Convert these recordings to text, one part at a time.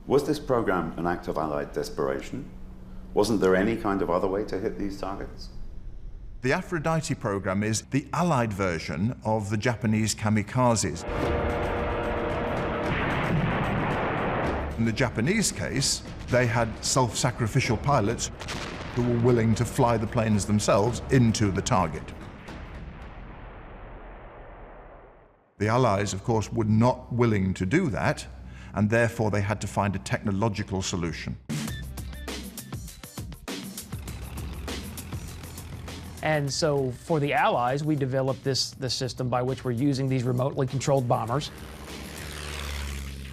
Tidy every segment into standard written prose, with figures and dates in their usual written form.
Was this program an act of Allied desperation? Wasn't there any kind of other way to hit these targets? The Aphrodite program is the Allied version of the Japanese kamikazes. In the Japanese case, they had self-sacrificial pilots who were willing to fly the planes themselves into the target. The Allies, of course, were not willing to do that, and therefore they had to find a technological solution. And so for the Allies, we developed this system by which we're using these remotely controlled bombers.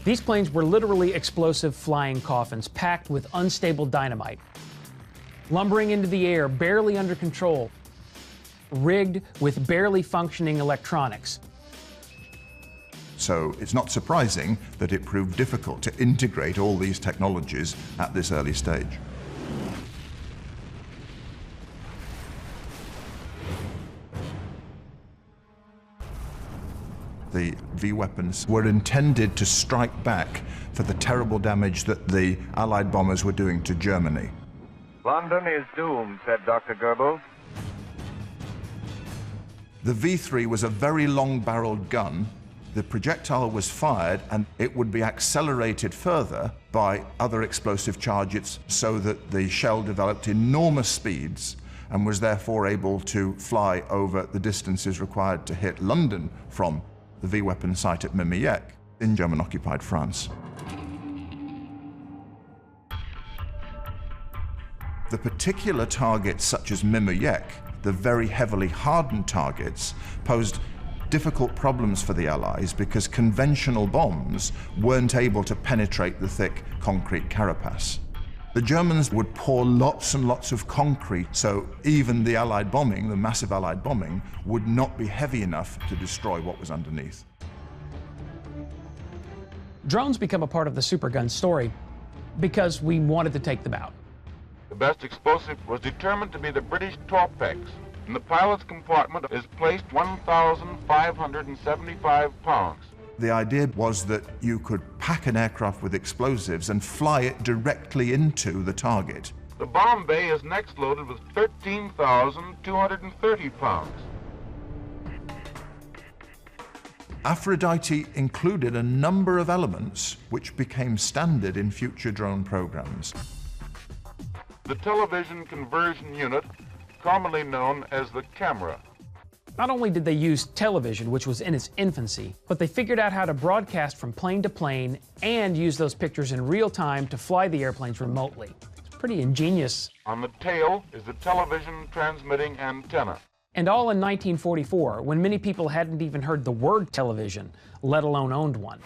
These planes were literally explosive flying coffins packed with unstable dynamite, lumbering into the air, barely under control, rigged with barely functioning electronics. So it's not surprising that it proved difficult to integrate all these technologies at this early stage. The V weapons were intended to strike back for the terrible damage that the Allied bombers were doing to Germany. London is doomed, said Dr. Goebbels. The V3 was a very long-barreled gun. The projectile was fired and it would be accelerated further by other explosive charges so that the shell developed enormous speeds and was therefore able to fly over the distances required to hit London from the V-weapon site at Mimilec in German-occupied France. The particular targets such as Mimilec, the very heavily hardened targets, posed difficult problems for the Allies because conventional bombs weren't able to penetrate the thick concrete carapace. The Germans would pour lots and lots of concrete, so even the Allied bombing, the massive Allied bombing, would not be heavy enough to destroy what was underneath. Drones become a part of the supergun story because we wanted to take them out. The best explosive was determined to be the British Torpex. In the pilot's compartment is placed 1,575 pounds. The idea was that you could pack an aircraft with explosives and fly it directly into the target. The bomb bay is next loaded with 13,230 pounds. Aphrodite included a number of elements which became standard in future drone programs. The television conversion unit, commonly known as the camera. Not only did they use television, which was in its infancy, but they figured out how to broadcast from plane to plane and use those pictures in real time to fly the airplanes remotely. It's pretty ingenious. On the tail is the television transmitting antenna. And all in 1944, when many people hadn't even heard the word television, let alone owned one.